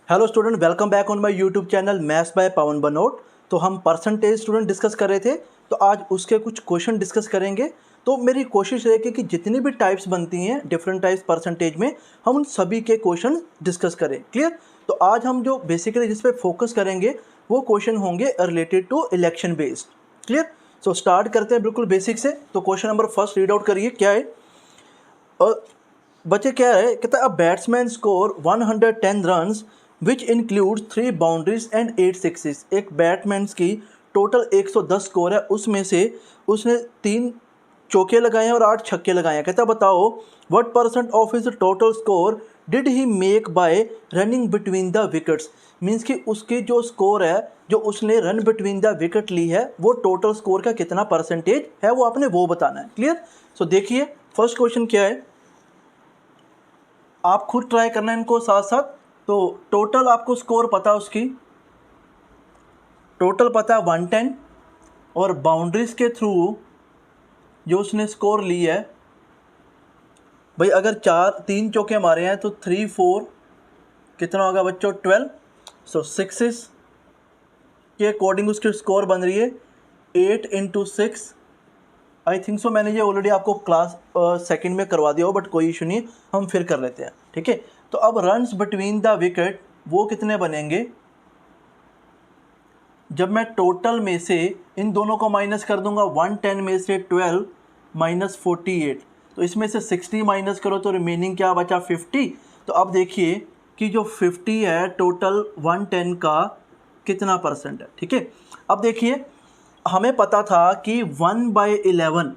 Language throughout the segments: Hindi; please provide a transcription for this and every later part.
Hello student, welcome back on my YouTube channel maths by Pawan Banot. तो हम परसेंटेज स्टूडेंट डिस्कस कर रहे थे, तो आज उसके कुछ क्वेश्चन डिस्कस करेंगे। तो मेरी कोशिश रहेगी कि जितनी भी टाइप्स बनती हैं डिफरेंट टाइप्स परसेंटेज में, हम उन सभी के क्वेश्चन डिस्कस करें। क्लियर? तो आज हम जो बेसिकली जिस पे फोकस करेंगे वो क्वेश्चन होंगे related to election based. Clear? So start करते हैं बिल्कुल बेसिक से। तो question number first read out करिए, क्या है। बच्चे क्या है, कहता है a batsman score 110 runs which includes 3 boundaries and 8 sixes. एक बैट्समैन की टोटल 110 स्कोर है, उसमें से उसने 3 चौके लगाए हैं और 8 छक्के लगाए हैं। कहता है बताओ what percent of his total score did he make bye running between the wickets. Means कि उसकी जो स्कोर है, जो उसने रन बिटवीन द विकेट ली है, वो टोटल स्कोर का कितना परसेंटेज है वो आपने वो बताना है। क्लियर? सो देखिए फर्स्ट क्वेश्चन क्या है, आप खुद ट्राई करना है इनको साथ साथ। तो टोटल आपको स्कोर पता है, उसकी टोटल पता है 110, और बाउंड्रीज के थ्रू जो उसने स्कोर ली है, भाई अगर 3 चौके मारे हैं तो 3 4 कितना होगा बच्चों 12। सो सिक्सेस के अकॉर्डिंग उसकी स्कोर बन रही है 8 × 6। आई थिंक सो मैंने ये ऑलरेडी आपको क्लास सेकंड में करवा दिया हो, बट कोई इशू नहीं, हम फिर कर लेते हैं। ठीक है, तो अब रन्स बिटवीन द विकेट वो कितने बनेंगे, जब मैं टोटल में से इन दोनों को माइनस कर दूंगा। 110 में से 12 माइनस 48, तो इसमें से 60 माइनस करो तो रिमेनिंग क्या बचा 50। तो अब देखिए कि जो 50 है टोटल 110 का कितना परसेंट है। ठीक है, अब देखिए हमें पता था कि 1/11,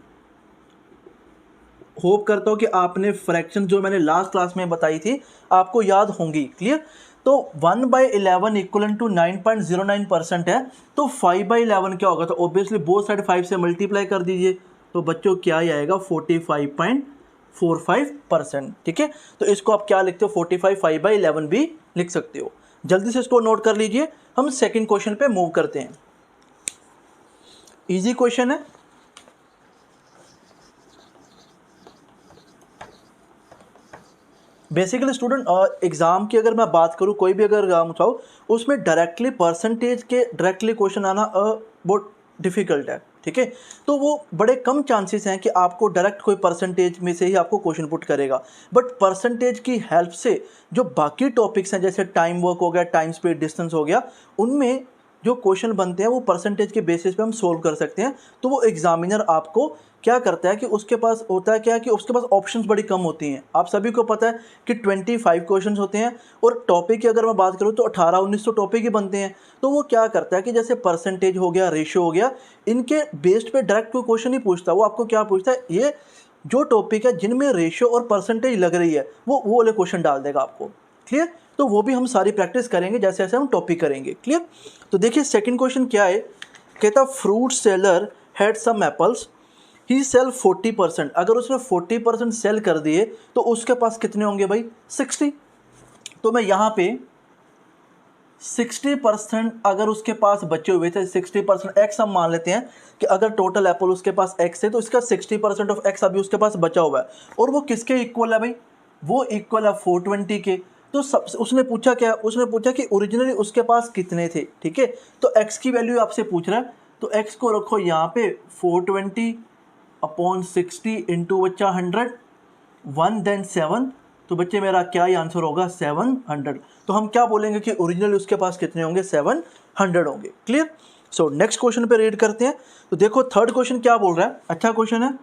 होप करता हूँ कि आपने फ्रैक्शन जो मैंने लास्ट क्लास में बताई थी आपको याद होंगी। क्लियर? तो 1/11 इक्वल टू 9.09% है। तो 5/11 क्या होगा, तो ऑब्वियसली बोथ साइड 5 से मल्टीप्लाई कर दीजिए, तो बच्चों क्या ही आएगा 45.45%। ठीक है, तो इसको आप क्या लिखते हो 45 5/11 भी लिख सकते हो। जल्दी से इसको नोट कर लीजिए। हम सेकेंड क्वेश्चन पे मूव करते हैं। इजी क्वेश्चन है। बेसिकली स्टूडेंट एग्ज़ाम की अगर मैं बात करूँ, कोई भी अगर एग्जाम उठाओ, उसमें डायरेक्टली परसेंटेज के डायरेक्टली क्वेश्चन आना बहुत डिफ़िकल्ट है। ठीक है, तो वो बड़े कम चांसेस हैं कि आपको डायरेक्ट कोई परसेंटेज में से ही आपको क्वेश्चन पुट करेगा। बट परसेंटेज की हेल्प से जो बाकी टॉपिक्स हैं, जैसे टाइम वर्क हो गया, टाइम स्पीड डिस्टेंस हो गया, उनमें जो क्वेश्चन बनते हैं वो परसेंटेज के बेसिस पे हम सोल्व कर सकते हैं। तो वो एग्जामिनर आपको क्या करता है कि उसके पास होता है क्या कि उसके पास ऑप्शंस बड़ी कम होती हैं। आप सभी को पता है कि 25 क्वेश्चंस होते हैं, और टॉपिक की अगर मैं बात करूँ तो 18-19 तो टॉपिक ही बनते हैं। तो वो क्या करता है कि जैसे परसेंटेज हो गया, रेशियो हो गया, इनके बेस्ड पे डायरेक्ट कोई क्वेश्चन नहीं पूछता। वो आपको क्या पूछता है, ये जो टॉपिक है जिनमें रेशियो और परसेंटेज लग रही है वो वाले क्वेश्चन डाल देगा आपको। क्लियर? तो वो भी हम सारी प्रैक्टिस करेंगे जैसे जैसे हम टॉपिक करेंगे। क्लियर? तो देखिए सेकंड क्वेश्चन क्या है, कहता fruit seller had some apples, he sell 40%। अगर उसने 40% सेल कर दिए तो उसके पास कितने होंगे भाई 60। तो मैं यहाँ पे 60% अगर उसके पास बचे हुए थे, 60% एक्स हम मान लेते हैं कि अगर टोटल एप्पल उसके पास एक्स है तो इसका 60% ऑफ एक्स अभी उसके पास बचा हुआ है। और वो किसके इक्वल है भाई, वो इक्वल है 420 के। तो सब उसने पूछा क्या, उसने पूछा कि ओरिजिनली उसके पास कितने थे। ठीक है, तो एक्स की वैल्यू आपसे पूछ रहा है, तो एक्स को रखो यहाँ पे 420/60 इंटू बच्चा 100, 1 देन 7। तो बच्चे मेरा क्या ही आंसर होगा 700। तो हम क्या बोलेंगे कि ओरिजिनल उसके पास कितने होंगे 700 होंगे। क्लियर? सो नेक्स्ट क्वेश्चन पे रीड करते हैं। तो देखो थर्ड क्वेश्चन क्या बोल रहा है, अच्छा क्वेश्चन है।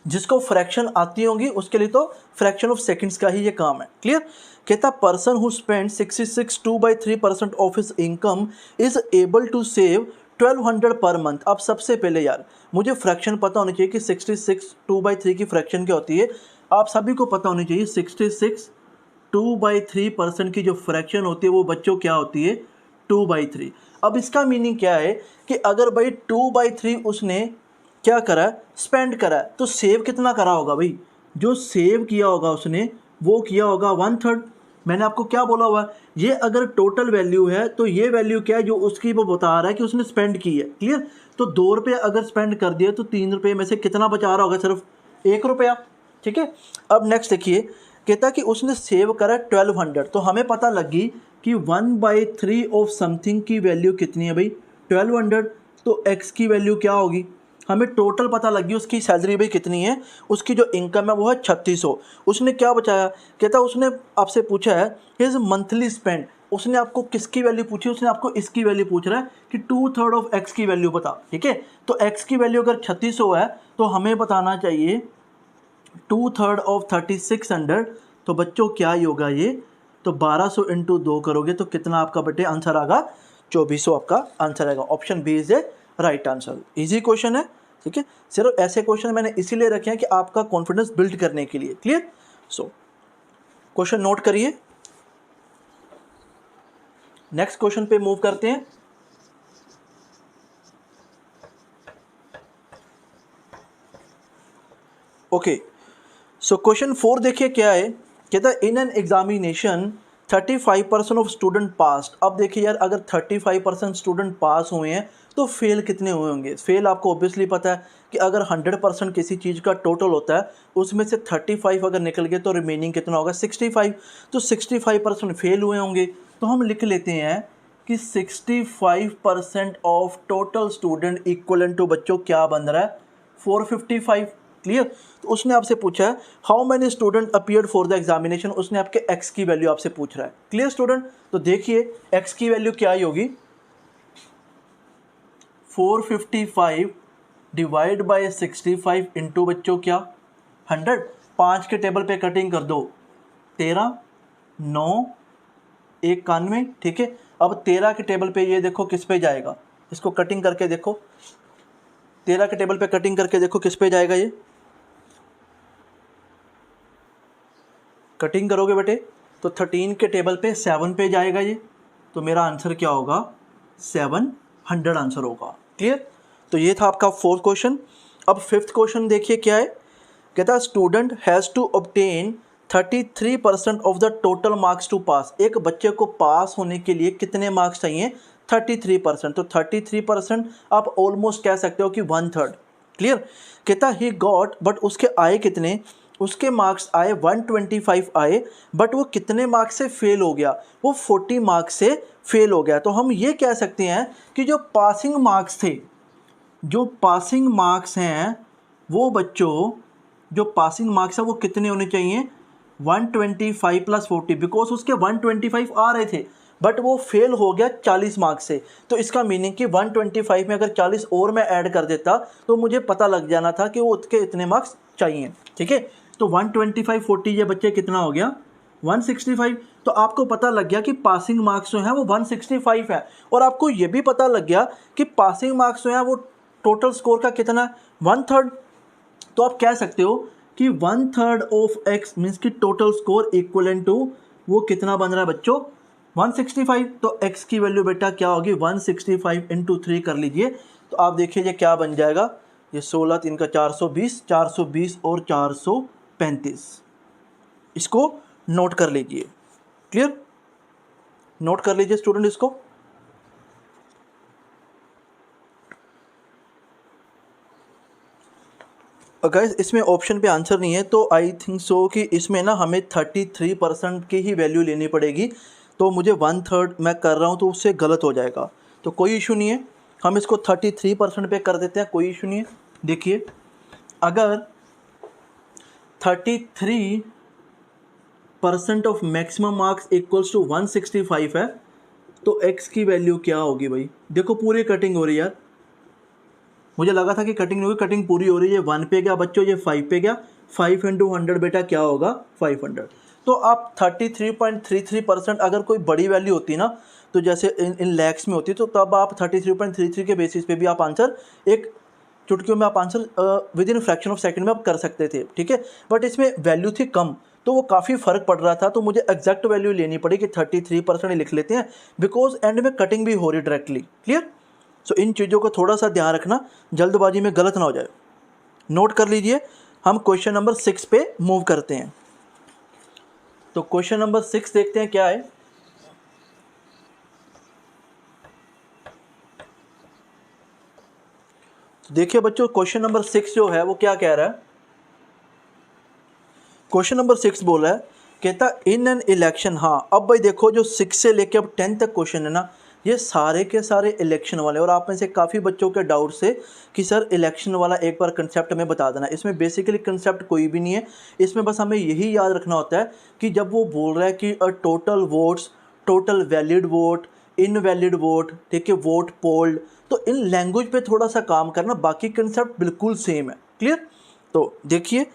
जिसको फ्रैक्शन आती होंगी उसके लिए तो फ्रैक्शन ऑफ सेकंड्स का ही ये काम है। क्लियर? कहता person who spend 66 2/3% of his income is able to save 1200 per month. अब सबसे पहले यार मुझे फ्रैक्शन पता होनी चाहिए कि 66 2/3 की फ्रैक्शन क्या होती है। आप सभी को पता होनी चाहिए 66 2/3% की जो फ्रैक्शन होती है वो बच्चों क्या होती है 2/3। अब इसका मीनिंग क्या है कि अगर भाई 2/3 उसने क्या करा स्पेंड करा, तो सेव कितना करा होगा भाई, जो सेव किया होगा उसने वो किया होगा 1/3। मैंने आपको क्या बोला हुआ, ये अगर टोटल वैल्यू है तो ये वैल्यू क्या है जो उसकी वो बता रहा है कि उसने स्पेंड की है। क्लियर? तो 2 रुपये अगर स्पेंड कर दिए तो 3 रुपये में से कितना बचा रहा होगा, सिर्फ 1 रुपया। ठीक है, अब नेक्स्ट देखिए कहता कि उसने सेव करा 1200, तो हमें पता लगी कि 1/3 ऑफ समथिंग की वैल्यू कितनी है भाई 1200, तो x की वैल्यू क्या होगी, हमें टोटल पता लगी उसकी सैलरी भाई कितनी है, उसकी जो इनकम है वो है 3600। उसने क्या बचाया, कहता उसने आपसे पूछा है हिज मंथली स्पेंड, उसने आपको किसकी वैल्यू पूछी, उसने आपको इसकी वैल्यू पूछ रहा है कि 2/3 ऑफ x की वैल्यू बता, ठीक है। तो x की वैल्यू अगर 3600 है तो हमें बताना चाहिए 2/3 ऑफ 3600, तो बच्चों क्या ही होगा ये, तो 1200 इंटू 2 करोगे तो कितना आपका बटे आंसर आएगा 2400 आपका आंसर आएगा। Option B is a right answer. Easy question है, ठीक है। सिर्फ ऐसे क्वेश्चन मैंने इसीलिए रखे हैं कि आपका कॉन्फिडेंस बिल्ड करने के लिए। क्लियर। सो क्वेश्चन नोट करिए, नेक्स्ट क्वेश्चन पे मूव करते हैं। ओके, सो क्वेश्चन 4 देखिए क्या है, कहता है in an examination 35% of student पास। अब देखिए यार, अगर 35% स्टूडेंट पास हुए हैं तो फेल कितने हुए होंगे। फेल आपको ऑब्वियसली पता है कि अगर 100% किसी चीज़ का टोटल होता है उसमें से 35 अगर निकल गए तो रिमेनिंग कितना होगा 65, तो 65% फेल हुए होंगे। तो हम लिख लेते हैं कि 65% of total student equivalent to बच्चों क्या बन रहा है 455। क्लियर। तो उसने आपसे पूछा है how many student appeared for the examination, उसने आपके एक्स की वैल्यू आपसे पूछ रहा है। Clear student. तो देखिए एक्स की वैल्यू क्या ही होगी 455 डिवाइड बाय 65 इंटू बच्चों क्या 100। 5 के टेबल पे कटिंग कर दो 13 9 91, ठीक है। अब 13 के टेबल पे ये देखो किस पे जाएगा, इसको कटिंग करके देखो, 13 के टेबल पे कटिंग करके देखो किस पे जाएगा, ये कटिंग करोगे बेटे तो 13 के टेबल पे 7 पे जाएगा ये, तो मेरा आंसर क्या होगा 700 आंसर होगा। क्लियर। तो ये था आपका 4th क्वेश्चन। अब 5th क्वेश्चन देखिए क्या है, कहता है student has to obtain 33% of the total marks to pass. एक बच्चे को पास होने के लिए कितने मार्क्स चाहिए 33%, तो 33% आप ऑलमोस्ट कह सकते हो कि 1/3। क्लियर। कहता ही गॉट, बट उसके आए कितने, उसके मार्क्स आए 125 आए, बट वो कितने मार्क्स से फेल हो गया, वो 40 मार्क्स से फेल हो गया। तो हम ये कह सकते हैं कि जो पासिंग मार्क्स थे, जो पासिंग मार्क्स हैं वो बच्चों, जो पासिंग मार्क्स है वो कितने होने चाहिए 125 प्लस 40, बिकॉज उसके 125 आ रहे थे बट वो फेल हो गया 40 मार्क्स से। तो इसका मीनिंग कि 125 में अगर 40 और मैं ऐड कर देता तो मुझे पता लग जाना था कि वो उसके इतने मार्क्स चाहिए, ठीक है। तो 125 40 ये बच्चे कितना हो गया 165। तो आपको पता लग गया कि पासिंग मार्क्स जो हैं वो 165 है, और आपको ये भी पता लग गया कि पासिंग मार्क्स जो हैं वो टोटल स्कोर का कितना है 1/3। तो आप कह सकते हो कि 1/3 ऑफ एक्स मीन्स कि टोटल स्कोर इक्वलेंट टू वो कितना बन रहा है बच्चों 165। तो x की वैल्यू बेटा क्या होगी 165 इंटू 3 कर लीजिए, तो आप देखिए ये क्या बन जाएगा, ये 16 3 का 420, 420 और 435। इसको नोट कर लीजिए। क्लियर। नोट कर लीजिए स्टूडेंट इसको। गाइस इसमें ऑप्शन पे आंसर नहीं है, तो आई थिंक सो कि इसमें ना हमें 33% की ही वैल्यू लेनी पड़ेगी। तो मुझे 1/3 मैं कर रहा हूँ तो उससे गलत हो जाएगा, तो कोई इशू नहीं है, हम इसको 33% पे कर देते हैं, कोई इशू नहीं है। देखिए अगर 33% of maximum marks equals to 165 है तो x की वैल्यू क्या होगी भाई। देखो पूरी कटिंग हो रही है यार, मुझे लगा था कि कटिंग नहीं होगी, कटिंग पूरी हो रही है। 1 पे गया बच्चों, ये 5 पे गया, 5 इंटू 100 बेटा क्या होगा 500। तो आप 33.33% अगर कोई बड़ी वैल्यू होती ना, तो जैसे इन लैक्स में होती, तो तब आप 33.33 के बेसिस पे भी आप आंसर एक चुटकियों में आप answer with in fraction of second में आप कर सकते थे, ठीक है। बट इसमें वैल्यू थी कम तो वो काफ़ी फ़र्क पड़ रहा था, तो मुझे एग्जैक्ट वैल्यू लेनी पड़ी कि 33% ही लिख लेते हैं, बिकॉज एंड में कटिंग भी हो रही डायरेक्टली। क्लियर। सो इन चीज़ों को थोड़ा सा ध्यान रखना, जल्दबाजी में गलत ना हो जाए। नोट कर लीजिए। हम क्वेश्चन नंबर 6 पे मूव करते हैं। तो क्वेश्चन नंबर 6 देखते हैं क्या है। तो देखिए बच्चों क्वेश्चन नंबर 6 जो है वो क्या कह रहा है। क्वेश्चन नंबर 6 बोल रहा है कहता इन एन इलेक्शन। हाँ अब भाई देखो जो 6 से लेके अब 10 तक क्वेश्चन है ना, ये सारे के सारे इलेक्शन वाले। और आप में से काफ़ी बच्चों के डाउट से कि सर इलेक्शन वाला एक बार कंसेप्ट हमें बता देना। इसमें बेसिकली कंसेप्ट कोई भी नहीं है, इसमें बस हमें यही याद रखना होता है कि जब वो बोल रहा है कि total votes, total valid vote, invalid vote, ठीक है, वोट पोल्ड, तो इन लैंग्वेज पे थोड़ा सा काम करना, बाकी कंसेप्ट बिल्कुल सेम है। क्लियर? तो देखिए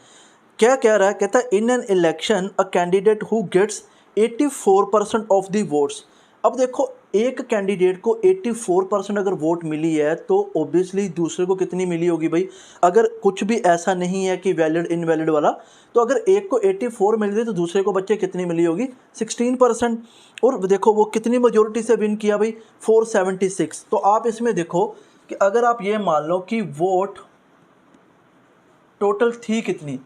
क्या कह रहा है, कहता है in an election a candidate who gets 84% of the votes. अब देखो एक कैंडिडेट को 84% अगर वोट मिली है तो ऑब्वियसली दूसरे को कितनी मिली होगी भाई। अगर कुछ भी ऐसा नहीं है कि वैलिड इनवैलिड वाला, तो अगर एक को 84 मिल रही तो दूसरे को बच्चे कितनी मिली होगी, 16%। और देखो वो कितनी मेजोरिटी से विन किया भाई, 476। तो आप इसमें देखो कि अगर आप ये मान लो कि वोट टोटल थी कितनी,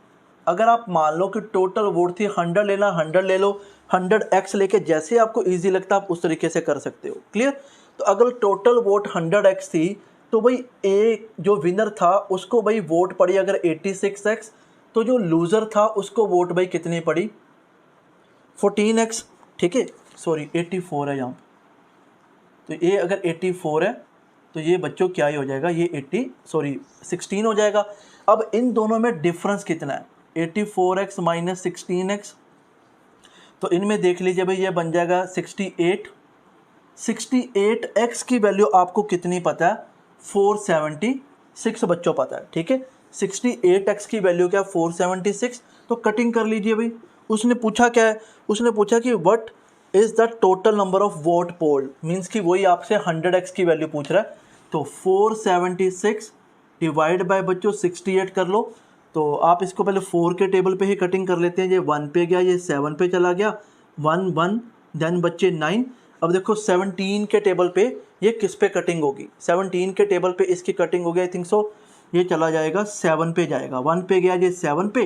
अगर आप मान लो कि टोटल वोट थी 100 लेना, 100 ले लो, 100x लेके जैसे आपको इजी लगता है आप उस तरीके से कर सकते हो। क्लियर? तो अगर टोटल वोट 100x थी तो भाई ए जो विनर था उसको भाई वोट पड़ी अगर 86x, तो जो लूज़र था उसको वोट भाई कितनी पड़ी, 14x। ठीक है, सॉरी 84 है यहाँ, तो ये अगर 84 है तो ये बच्चों क्या ही हो जाएगा, ये 16 हो जाएगा। अब इन दोनों में डिफरेंस कितना है, 84x माइनस 16x, तो इनमें देख लीजिए भाई ये बन जाएगा 68। 68x की वैल्यू आपको कितनी पता है, 476 बच्चों पता है। ठीक है, 68x की वैल्यू क्या है, 476। तो कटिंग कर लीजिए भाई। उसने पूछा क्या है, उसने पूछा कि what is the total number of vote polled, means कि वही आपसे 100x की वैल्यू पूछ रहा है। तो 476 डिवाइड बाय बच्चों 68 कर लो। तो आप इसको पहले 4 के टेबल पे ही कटिंग कर लेते हैं। ये 1 पे गया, ये 7 पे चला गया, 1 1, देन बच्चे 9। अब देखो 17 के टेबल पे ये किस पे कटिंग होगी, 17 के टेबल पे इसकी कटिंग होगी आई थिंक सो, ये चला जाएगा 7 पे जाएगा, 1 पे गया ये 7 पे।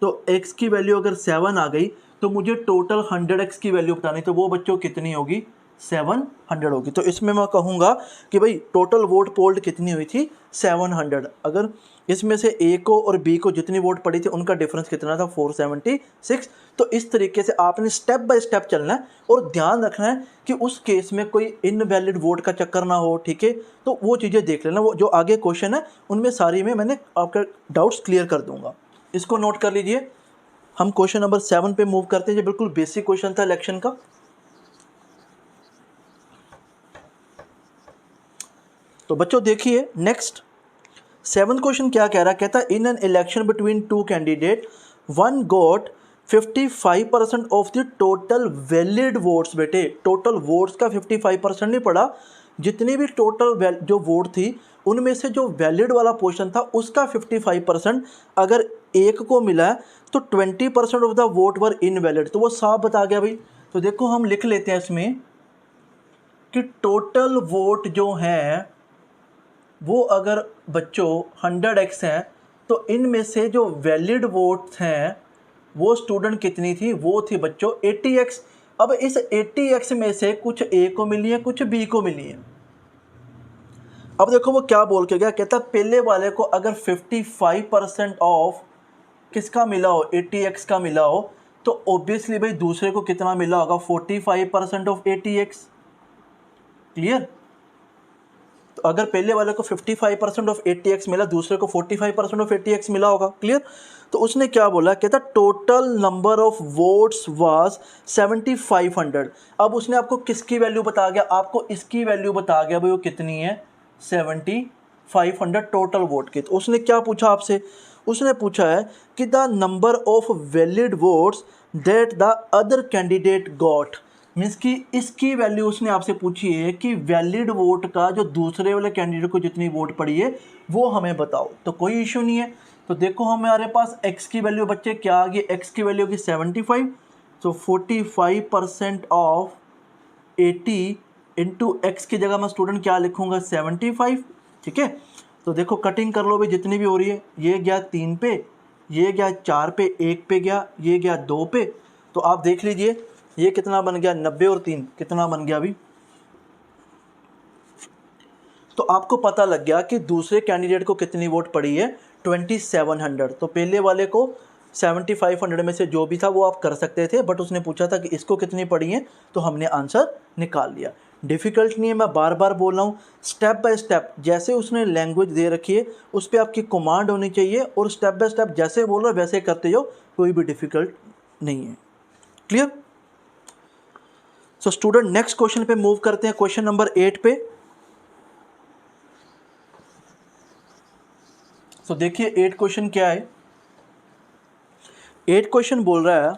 तो x की वैल्यू अगर 7 आ गई तो मुझे टोटल 100x की वैल्यू बतानी, तो वो बच्चों कितनी होगी, 700 होगी। तो इसमें मैं कहूँगा कि भाई टोटल वोट पोल्ड कितनी हुई थी, 700। अगर इसमें से ए को और बी को जितनी वोट पड़ी थी उनका डिफरेंस कितना था, 476। तो इस तरीके से आपने स्टेप बाय स्टेप चलना है और ध्यान रखना है कि उस केस में कोई इनवैलिड वोट का चक्कर ना हो। ठीक है, तो वो चीज़ें देख लेना, वो जो आगे क्वेश्चन है उनमें सारी में मैंने आपका डाउट्स क्लियर कर दूंगा। इसको नोट कर लीजिए। हम क्वेश्चन नंबर 7 पे मूव करते हैं, जो बिल्कुल बेसिक क्वेश्चन था इलेक्शन का। तो बच्चों देखिए नेक्स्ट 7th क्वेश्चन क्या कह रहा है, कहता है in an election between two candidate one got 55% of the total valid votes. बेटे टोटल वोट्स का 55% नहीं पड़ा, जितनी भी टोटल जो वोट थी उनमें से जो वैलिड वाला पोर्शन था उसका 55% अगर एक को मिला है तो 20% of the vote were invalid. तो वो साफ बता गया भाई। तो देखो हम लिख लेते हैं इसमें कि टोटल वोट जो हैं वो अगर बच्चों 100x हैं तो इनमें से जो वैलिड वोट्स हैं वो स्टूडेंट कितनी थी, वो थी बच्चों 80x। अब इस 80x में से कुछ ए को मिली है, कुछ बी को मिली है। अब देखो वो क्या बोल के गया, कहता पहले वाले को अगर 55% ऑफ किसका मिला हो, 80x का मिला हो, तो ऑब्वियसली भाई दूसरे को कितना मिला होगा, 45% ऑफ 80x। क्लियर? तो अगर पहले वाले को 55% ऑफ 80x मिला, दूसरे को 45% ऑफ 80x मिला होगा। क्लियर? तो उसने क्या बोला, कहता total number of votes was 7500। अब उसने आपको किसकी वैल्यू बता गया, आपको इसकी वैल्यू बता गया भाई वो कितनी है, 7500 टोटल वोट की। तो उसने क्या पूछा आपसे, उसने पूछा है कि the number of valid votes that the other candidate got, means कि इसकी वैल्यू उसने आपसे पूछी है कि वैलिड वोट का जो दूसरे वाले कैंडिडेट को जितनी वोट पड़ी है वो हमें बताओ। तो कोई इशू नहीं है। तो देखो हमारे पास x की वैल्यू बच्चे क्या आ गई, x की वैल्यू होगी 75। तो 45% ऑफ 80 इंटू एक्स की जगह मैं स्टूडेंट क्या लिखूंगा, 75। ठीक है, तो देखो कटिंग कर लो भाई जितनी भी हो रही है। ये गया 3 पे, ये गया 4 पे, 1 पे गया, ये गया 2 पे। तो आप देख लीजिए ये कितना बन गया, 90 और 3 कितना बन गया अभी। तो आपको पता लग गया कि दूसरे कैंडिडेट को कितनी वोट पड़ी है, 2700। तो पहले वाले को 7500 में से जो भी था वो आप कर सकते थे, बट उसने पूछा था कि इसको कितनी पड़ी है, तो हमने आंसर निकाल लिया। डिफ़िकल्ट नहीं है, मैं बार बार बोल रहा हूँ, स्टेप बाय स्टेप जैसे उसने लैंग्वेज दे रखी है उस पर आपकी कमांड होनी चाहिए, और स्टेप बाय स्टेप जैसे बोल रहा है वैसे करते जाओ, कोई भी डिफ़िकल्ट नहीं है। Clear? So student next question पे मूव करते हैं, क्वेश्चन नंबर 8 पे। सो देखिए 8 क्वेश्चन क्या है। 8 क्वेश्चन बोल रहा है,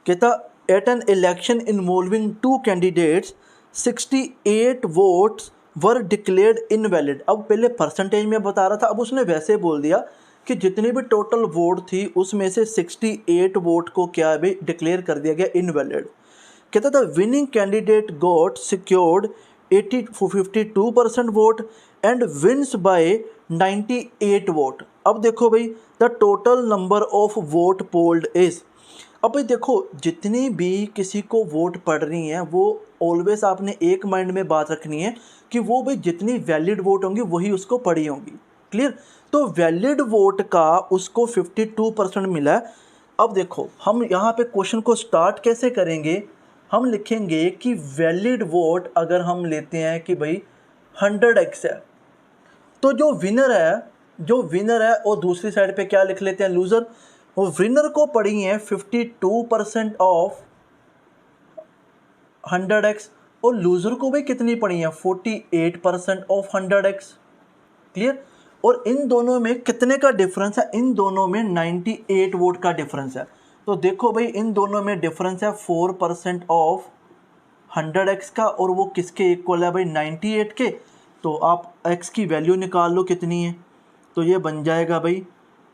कहता at an election involving 2 candidates 68 votes were declared invalid. अब पहले परसेंटेज में बता रहा था, अब उसने वैसे बोल दिया कि जितनी भी टोटल वोट थी उसमें से 68 वोट को क्या है डिक्लेयर कर दिया गया इनवैलिड। कहता था winning candidate got secured 52% vote and wins by 98 vote. अब देखो भाई, the total number of vote polled is. अब भाई देखो, जितनी भी किसी को वोट पड़ रही हैं वो ऑलवेज आपने एक माइंड में बात रखनी है कि वो भाई जितनी वैलिड वोट होंगी वही उसको पड़ी होंगी। क्लियर? तो वैलिड वोट का उसको 52% मिला है। अब देखो हम यहाँ पे क्वेश्चन को स्टार्ट कैसे करेंगे, हम लिखेंगे कि वैलिड वोट अगर हम लेते हैं कि भाई 100x है, तो जो विनर है और दूसरी साइड पे क्या लिख लेते हैं, लूज़र। और विनर को पड़ी है 52% ऑफ 100x, और लूज़र को भी कितनी पड़ी है 48% ऑफ 100x। क्लियर? और इन दोनों में कितने का डिफरेंस है, इन दोनों में 98 वोट का डिफरेंस है। तो देखो भाई इन दोनों में डिफरेंस है 4% ऑफ 100x का, और वो किसके इक्वल है भाई 98 के। तो आप x की वैल्यू निकाल लो कितनी है, तो ये बन जाएगा भाई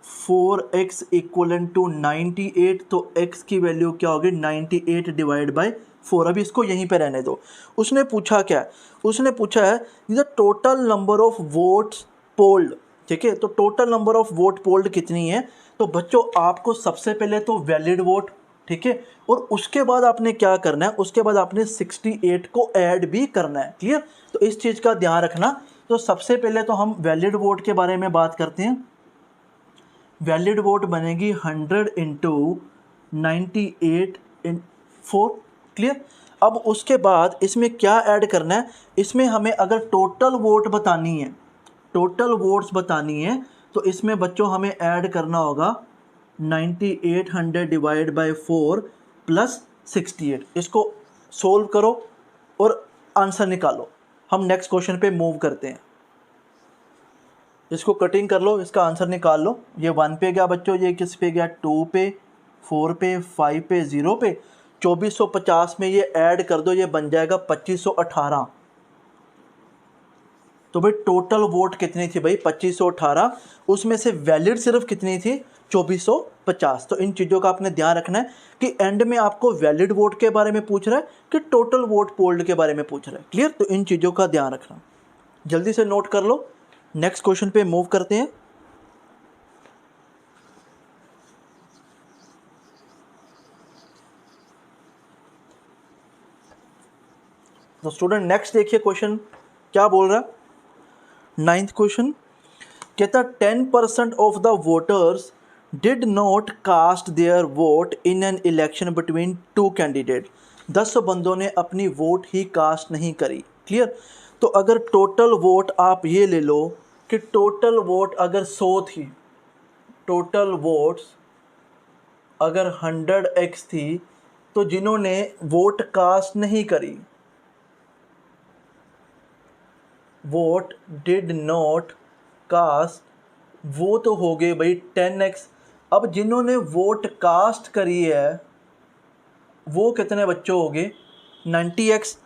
4x इक्वलन टू 98। तो x की वैल्यू क्या होगी 98 डिवाइड बाय 4। अभी इसको यहीं पे रहने दो। उसने पूछा क्या है, उसने पूछा है the total number of votes polled. ठीक है, तो total number of vote polled कितनी है। तो बच्चों आपको सबसे पहले तो वैलिड वोट, ठीक है, और उसके बाद आपने क्या करना है, उसके बाद आपने 68 को ऐड भी करना है। क्लियर? तो इस चीज़ का ध्यान रखना। तो सबसे पहले तो हम वैलिड वोट के बारे में बात करते हैं। वैलिड वोट बनेगी 100 इंटू 98 इन 4। क्लियर? अब उसके बाद इसमें क्या ऐड करना है, इसमें हमें अगर टोटल वोट बतानी है, टोटल वोट्स बतानी है, तो इसमें बच्चों हमें ऐड करना होगा 9800 डिवाइड बाय 4 प्लस 68। इसको सोल्व करो और आंसर निकालो। हम नेक्स्ट क्वेश्चन पे मूव करते हैं। इसको कटिंग कर लो, इसका आंसर निकाल लो। ये 1 पे गया बच्चों, ये किस पे गया 2 पे, 4 पे, 5 पे, 0 पे। 2450 में ये ऐड कर दो, ये बन जाएगा 2518। तो भाई टोटल वोट कितनी थी भाई 2518, उसमें से वैलिड सिर्फ कितनी थी 2450। तो इन चीज़ों का आपने ध्यान रखना है कि एंड में आपको वैलिड वोट के बारे में पूछ रहा है कि टोटल वोट पोल्ड के बारे में पूछ रहा है। क्लियर? तो इन चीज़ों का ध्यान रखना, जल्दी से नोट कर लो। नेक्स्ट क्वेश्चन पे मूव करते हैं। तो स्टूडेंट नेक्स्ट देखिए क्वेश्चन क्या बोल रहा है। 9th क्वेश्चन कहता 10% of the voters did not cast their vote in an election between 2 candidate. 10 बंदों ने अपनी वोट ही कास्ट नहीं करी। क्लियर? तो अगर टोटल वोट आप ये ले लो कि टोटल वोट अगर 100 थी, टोटल वोट्स अगर 100x थी, तो जिन्होंने वोट कास्ट नहीं करी, वोट डिड नॉट कास्ट, वो तो हो गए भाई 10x। अब जिन्होंने वोट कास्ट करी है वो कितने बच्चों हो गए 90x।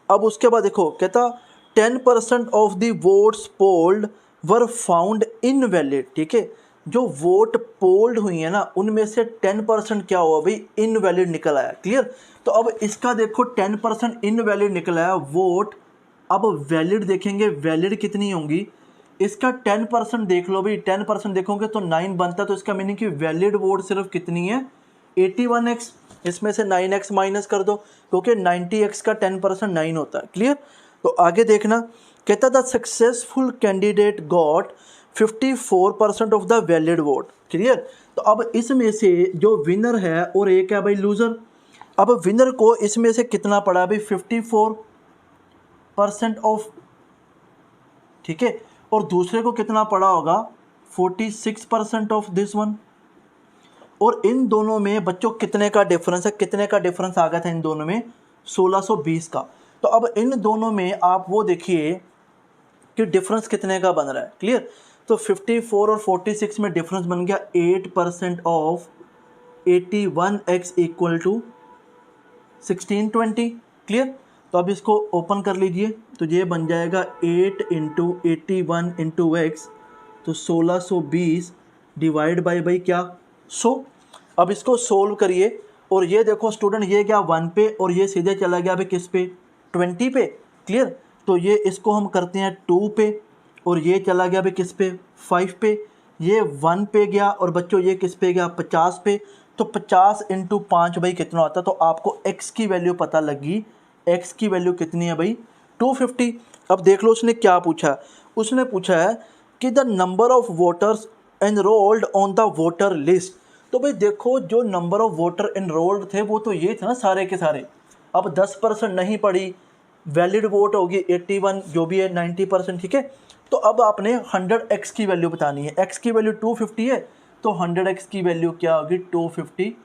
अब उसके बाद देखो कहता 10% of the votes polled were found invalid. ठीक है, जो वोट पोल्ड हुई है ना उनमें से 10% क्या हुआ भाई इनवैलिड निकल आया। क्लियर? तो अब इसका देखो 10% इनवैलिड निकल आया वोट। अब वैलिड देखेंगे, वैलिड कितनी होंगी, इसका 10% देख लो भाई, 10% देखोगे तो 9 बनता है। तो इसका मीनिंग कि वैलिड वोट सिर्फ कितनी है 81x। इसमें से 9x माइनस कर दो क्योंकि 90x का 10% 9 होता है। क्लियर? तो आगे देखना कहता the successful candidate got 54% of the valid vote. Clear? तो अब इसमें से जो विनर है और एक है भाई लूज़र। अब विनर को इसमें से कितना पड़ा भाई 54% ऑफ, ठीक है, और दूसरे को कितना पड़ा होगा 46% ऑफ दिस वन। और इन दोनों में बच्चों कितने का डिफरेंस है, कितने का डिफरेंस आ गया था इन दोनों में 1620 का। तो अब इन दोनों में आप वो देखिए कि डिफरेंस कितने का बन रहा है, क्लियर। तो 54 और 46 में डिफरेंस बन गया 8% of 81x equal to 1620, clear. तो अब इसको ओपन कर लीजिए, तो ये बन जाएगा 8 इंटू 81 इंटू एक्स, तो 1620 डिवाइड बाई क्या 100। अब इसको सोल्व करिए और ये देखो स्टूडेंट, ये क्या 1 पे और ये सीधे चला गया अभी किस पे 20 पे, क्लियर। तो ये इसको हम करते हैं 2 पे और ये चला गया अभी किस पे 5 पे, ये 1 पे गया और बच्चों ये किस पे गया 50 पे। तो 50 इंटू 5 भाई कितना होता है, तो आपको x की वैल्यू पता लगी, x की वैल्यू कितनी है भाई 250। अब देख लो उसने क्या पूछा, उसने पूछा है कि the number of voters enrolled on the voter list. तो भाई देखो जो नंबर ऑफ वोटर एनरोल्ड थे वो तो ये थे ना सारे के सारे। अब 10% नहीं पड़ी, वैलिड वोट होगी 81 जो भी है 90%, ठीक है। तो अब आपने 100x की वैल्यू बतानी है, x की वैल्यू 250 है तो 100x की वैल्यू क्या होगी 250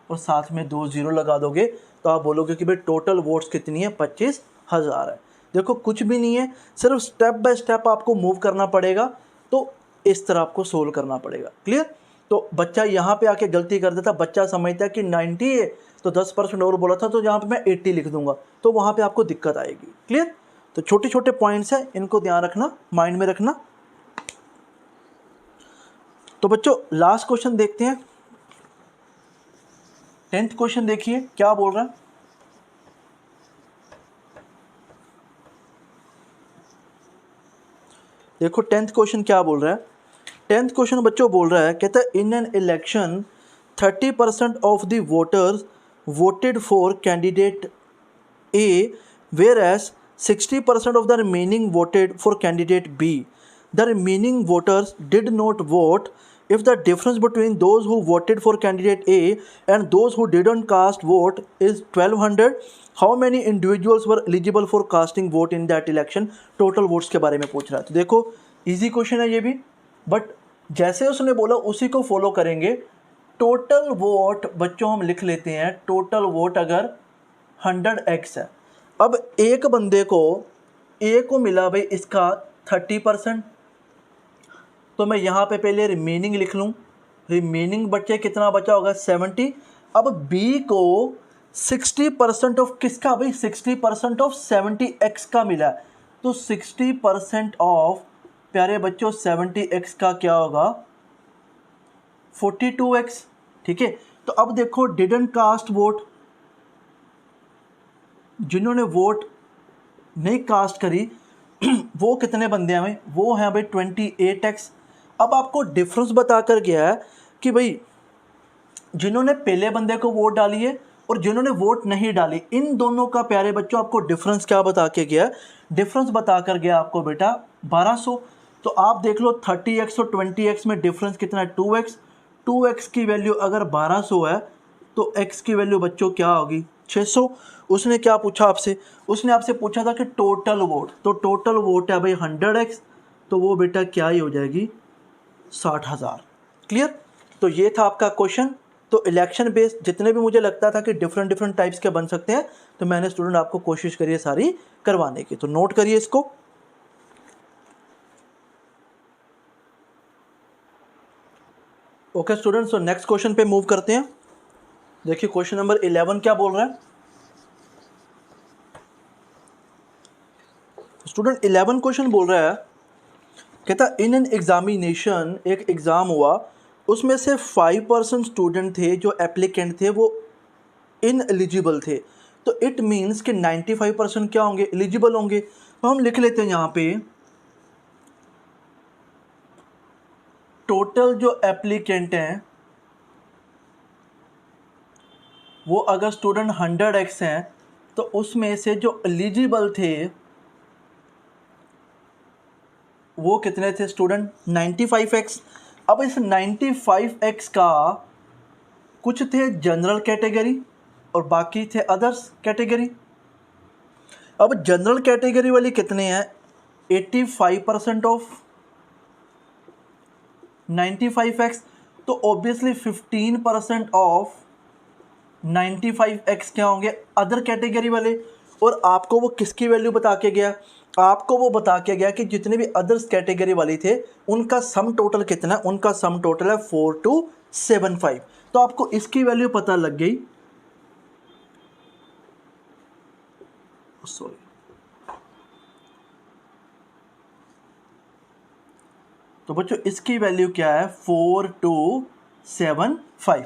और साथ में 2 0 लगा दोगे तो आप बोलोगे कि भाई टोटल वोट्स कितनी है 25,000 है। देखो कुछ भी नहीं है, सिर्फ स्टेप बाय स्टेप आपको मूव करना पड़ेगा, तो इस तरह आपको सोल्व करना पड़ेगा, क्लियर। तो बच्चा यहाँ पे आके गलती कर देता, बच्चा समझता है कि 90 है तो 10% और बोला था तो यहाँ पे मैं 80 लिख दूंगा, तो वहाँ पे आपको दिक्कत आएगी, क्लियर। तो छोटे छोटे पॉइंट्स हैं, इनको ध्यान रखना, माइंड में रखना। तो बच्चों लास्ट क्वेश्चन देखते हैं, 10th क्वेश्चन देखिए क्या बोल रहा है। देखो 10th क्वेश्चन क्या बोल रहा है। 10th क्वेश्चन बच्चों बोल रहा है, कहता है in an election 30% of the voters voted for candidate A whereas 60% of the remaining voted for candidate B. The remaining voters did not vote. If the difference between those who voted for candidate A and those who didn't cast vote is 1200, how many individuals were eligible for casting vote in that election? Total votes के बारे में पूछ रहा है। तो देखो इजी क्वेश्चन है ये भी, बट जैसे उसने बोला उसी को फॉलो करेंगे। टोटल वोट बच्चों हम लिख लेते हैं, टोटल वोट अगर 100x है, अब एक बंदे को ए को मिला भाई इसका 30%, तो मैं यहाँ पे पहले रिमेनिंग लिख लूँ, रिमेनिंग बच्चे कितना बचा होगा 70। अब बी को 60% ऑफ किसका भाई 60% ऑफ 70x का मिला, तो 60% ऑफ प्यारे बच्चों 70x का क्या होगा 42x, ठीक है। तो अब देखो डिडंट कास्ट वोट, जिन्होंने वोट नहीं कास्ट करी वो कितने बंदे हैं भाई, वो हैं भाई 28x। अब आपको डिफरेंस बता कर गया है कि भाई जिन्होंने पहले बंदे को वोट डाली है और जिन्होंने वोट नहीं डाली, इन दोनों का प्यारे बच्चों आपको डिफरेंस क्या बता के गया है, डिफरेंस बता कर गया आपको बेटा 1200। तो आप देख लो 30x और 20x में डिफरेंस कितना है 2x, 2x की वैल्यू अगर 1200 है तो x की वैल्यू बच्चों क्या होगी 600। उसने क्या पूछा आपसे, उसने आपसे पूछा था कि टोटल वोट, तो टोटल वोट है भाई 100x, तो वो बेटा क्या ही हो जाएगी 60,000, क्लियर। तो ये था आपका क्वेश्चन। तो इलेक्शन बेस्ड जितने भी मुझे लगता था कि डिफरेंट टाइप्स के बन सकते हैं, तो मैंने स्टूडेंट आपको कोशिश करी है सारी करवाने की, तो नोट करिए इसको। ओके स्टूडेंट्स, तो नेक्स्ट क्वेश्चन पे मूव करते हैं। देखिए क्वेश्चन नंबर 11 क्या बोल रहा है स्टूडेंट। 11 क्वेश्चन बोल रहा है, कहता इन एन एग्जामिनेशन, एक एग्ज़ाम हुआ उसमें से 5% स्टूडेंट थे जो एप्लीकेंट थे वो इन एलिजिबल थे, तो इट मीन्स कि 95% क्या होंगे एलिजिबल होंगे। तो हम लिख लेते हैं यहाँ पे टोटल जो एप्लीकेंट हैं वो अगर स्टूडेंट 100x हैं तो उसमें से जो एलिजिबल थे वो कितने थे स्टूडेंट 95x। अब इस 95x का कुछ थे जनरल कैटेगरी और बाकी थे अदर्स कैटेगरी। अब जनरल कैटेगरी वाली कितने हैं, 85% ऑफ 95x, तो ऑब्वियसली 15% ऑफ 95x क्या होंगे, अदर कैटेगरी वाले। और आपको वो किसकी वैल्यू बता के गया, आपको वो बता के गया कि जितने भी अदर्स कैटेगरी वाली थे उनका सम टोटल कितना है, उनका सम टोटल है 4275। तो आपको इसकी वैल्यू पता लग गई, सॉरी तो बच्चों इसकी वैल्यू क्या है 4275।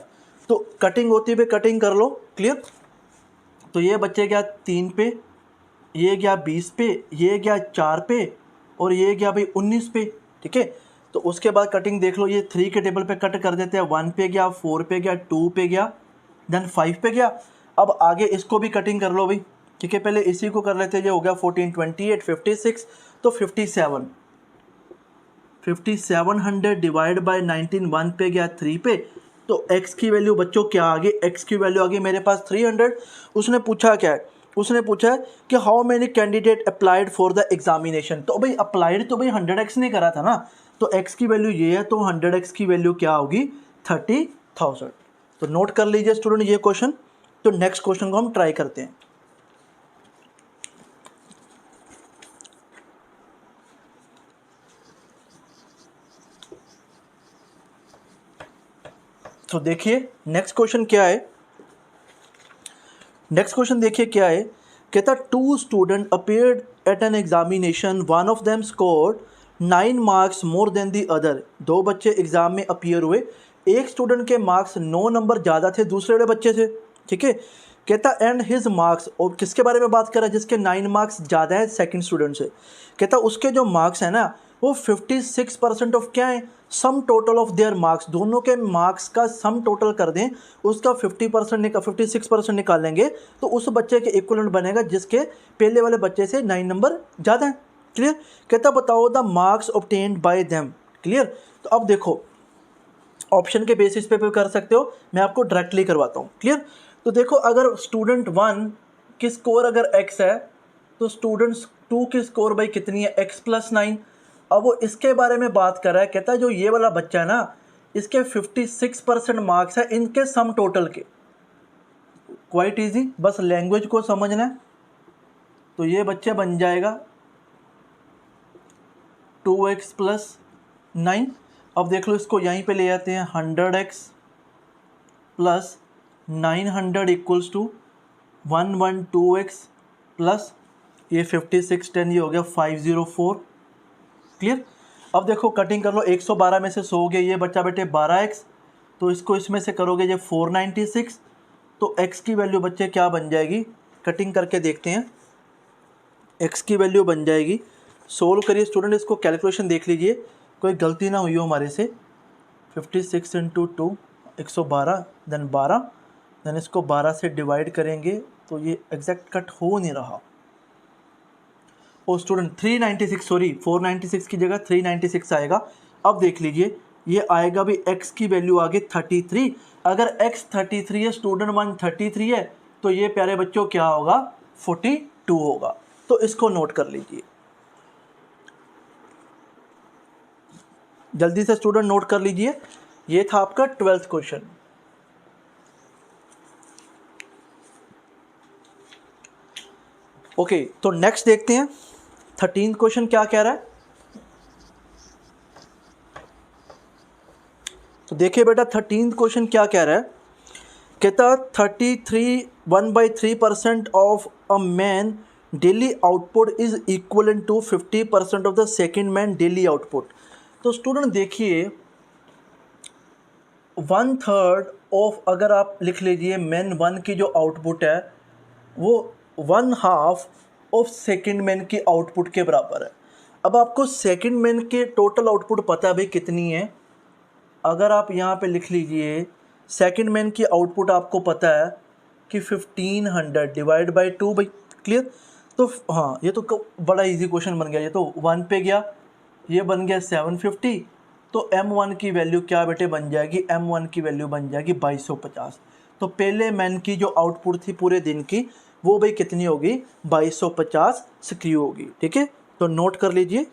तो कटिंग होती हुई कटिंग कर लो, क्लियर। तो ये बच्चे गया 3 पे, ये गया 20 पे, ये गया 4 पे और ये गया भाई 19 पे, ठीक है। तो उसके बाद कटिंग देख लो, ये 3 के टेबल पे कट कर देते हैं, 1 पे गया, 4 पे गया, 2 पे गया, देन 5 पे गया। अब आगे इसको भी कटिंग कर लो भाई, ठीक है। पहले इसी को कर लेते हैं, ये हो गया 14, 28, 56, तो 5700 डिवाइड बाय 19, 1 पे गया, 3 पे, तो x की वैल्यू बच्चों क्या आ गई, x की वैल्यू आ गई मेरे पास 300। उसने पूछा क्या है, उसने पूछा है कि how many candidate applied for the examination. तो भाई अप्लाइड तो भाई 100x ने करा था ना, तो x की वैल्यू ये है, तो 100x की वैल्यू क्या होगी 30,000। तो नोट कर लीजिए स्टूडेंट ये क्वेश्चन। तो नेक्स्ट क्वेश्चन को हम ट्राई करते हैं। तो देखिए नेक्स्ट क्वेश्चन क्या है, नेक्स्ट क्वेश्चन देखिए क्या है। कहता 2 student appeared at an examination, one of them scored 9 marks more than the other. 2 बच्चे एग्जाम में अपीयर हुए, एक स्टूडेंट के मार्क्स 9 नंबर ज़्यादा थे दूसरे वाले बच्चे से, ठीक है। कहता एंड हिज मार्क्स, और किसके बारे में बात कर रहा है, जिसके 9 मार्क्स ज़्यादा है सेकंड स्टूडेंट से। कहता उसके जो मार्क्स हैं ना वो 56% ऑफ क्या है, sum total of their marks, दोनों के मार्क्स का सम टोटल कर दें, उसका 56% निकालेंगे तो उस बच्चे के इक्वलेंट बनेगा जिसके पहले वाले बच्चे से 9 नंबर ज़्यादा है, क्लियर। कहता बताओ the marks obtained by them, clear. तो अब देखो ऑप्शन के बेसिस पे भी कर सकते हो, मैं आपको डायरेक्टली करवाता हूँ, क्लियर। तो देखो अगर स्टूडेंट 1 की स्कोर अगर x है तो स्टूडेंट 2 की स्कोर भाई कितनी है, x+9। अब वो इसके बारे में बात कर रहा है, कहता है जो ये वाला बच्चा है ना इसके 56% मार्क्स है इनके सम टोटल के। क्वाइट इजी, बस लैंग्वेज को समझना है। तो ये बच्चे बन जाएगा 2x+9। अब देख लो इसको यहीं पे ले आते हैं, 100x+900 equals to 112x plus ये 5610, ये हो गया 504, क्लियर। अब देखो कटिंग कर लो, 112 में से 100 गए, ये बच्चा बेटे 12x, तो इसको इसमें से करोगे ये 496, तो x की वैल्यू बच्चे क्या बन जाएगी, कटिंग करके देखते हैं। x की वैल्यू बन जाएगी, सोल्व करिए स्टूडेंट, इसको कैलकुलेशन देख लीजिए कोई गलती ना हुई हो हमारे से। 56 × 2 112, देन 12, देन इसको 12 से डिवाइड करेंगे तो ये एग्जैक्ट कट हो नहीं रहा। ओ स्टूडेंट 396, सॉरी 496 की जगह 396 आएगा। अब देख लीजिए ये आएगा भी x की वैल्यू आगे 33। अगर x 33 है, स्टूडेंट 1 33 है, तो ये प्यारे बच्चों क्या होगा 42 होगा। तो इसको नोट कर लीजिए, जल्दी से स्टूडेंट नोट कर लीजिए। ये था आपका 12th क्वेश्चन। ओके तो नेक्स्ट देखते हैं 13th क्वेश्चन क्या कह रहा है। तो देखिए बेटा 13th क्वेश्चन क्या कह रहा है। कहता 1/3% of a man daily output is equivalent to 50% of the second man daily output. तो स्टूडेंट देखिए 1/3 ऑफ, अगर आप लिख लीजिए मैन 1 की जो आउटपुट है वो 1/2 ऑफ सेकेंड मैन की आउटपुट के बराबर है। अब आपको सेकेंड मैन के टोटल आउटपुट पता है भाई कितनी है। अगर आप यहाँ पे लिख लीजिए सेकेंड मैन की आउटपुट आपको पता है कि 1500 डिवाइड बाई 2 भाई, क्लियर। तो हाँ ये तो बड़ा इजी क्वेश्चन बन गया। ये तो 1 पे गया, ये बन गया 750, तो M1 की वैल्यू क्या बेटे बन जाएगी, M1 की वैल्यू बन जाएगी 2250। तो पहले मैन की जो आउटपुट थी पूरे दिन की वो भाई कितनी होगी, 2250 स्क्रू होगी। ठीक है, तो नोट कर लीजिए।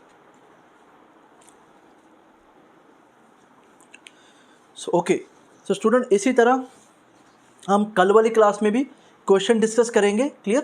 ओके, सो स्टूडेंट इसी तरह हम कल वाली क्लास में भी क्वेश्चन डिस्कस करेंगे। क्लियर?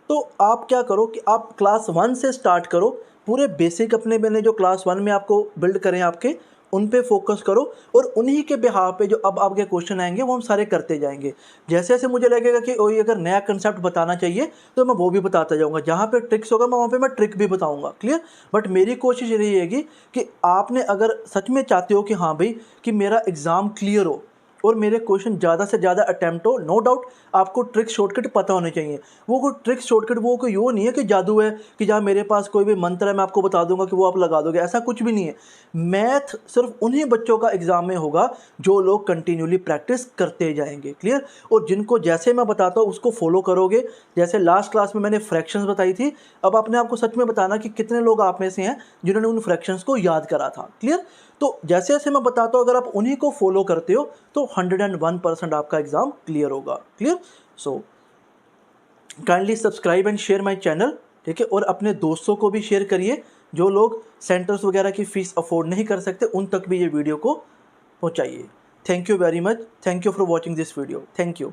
तो आप क्या करो कि आप क्लास 1 से स्टार्ट करो, पूरे बेसिक अपने मैंने जो क्लास 1 में आपको बिल्ड करें आपके, उन पे फोकस करो और उन्हीं के बिहाफ पे जो अब आपके क्वेश्चन आएंगे वो हम सारे करते जाएंगे। जैसे जैसे मुझे लगेगा कि कोई अगर नया कंसेप्ट बताना चाहिए तो मैं वो भी बताता जाऊंगा, जहाँ पे ट्रिक्स होगा मैं वहाँ पे मैं ट्रिक भी बताऊंगा। क्लियर? बट मेरी कोशिश यही रहेगी कि आपने अगर सच में चाहते हो कि हाँ भाई कि मेरा एग्ज़ाम क्लियर हो और मेरे क्वेश्चन ज़्यादा से ज़्यादा अटैम्प्ट हो, नो डाउट आपको ट्रिक शॉर्टकट पता होने चाहिए। वो कोई ट्रिक शॉर्टकट वो कोई वो नहीं है कि जादू है कि जहाँ मेरे पास कोई भी मंत्र है मैं आपको बता दूंगा कि वो आप लगा दोगे, ऐसा कुछ भी नहीं है। मैथ सिर्फ उन्हीं बच्चों का एग्ज़ाम में होगा जो लोग कंटिन्यूली प्रैक्टिस करते जाएंगे। क्लियर? और जिनको जैसे मैं बताता हूँ उसको फॉलो करोगे। जैसे लास्ट क्लास में मैंने फ्रैक्शंस बताई थी, अब अपने आपको सच में बताना कि कितने लोग आप में से हैं जिन्होंने उन फ्रैक्शंस को याद करा था। क्लियर? तो जैसे जैसे मैं बताता हूँ अगर आप उन्हीं को फॉलो करते हो तो 101% आपका एग्जाम क्लियर होगा। Clear? So kindly subscribe and share my channel. ठीक है, और अपने दोस्तों को भी शेयर करिए जो लोग सेंटर्स वगैरह की फ़ीस अफोर्ड नहीं कर सकते, उन तक भी ये वीडियो को पहुंचाइए। Thank you very much, thank you for watching this video, thank you.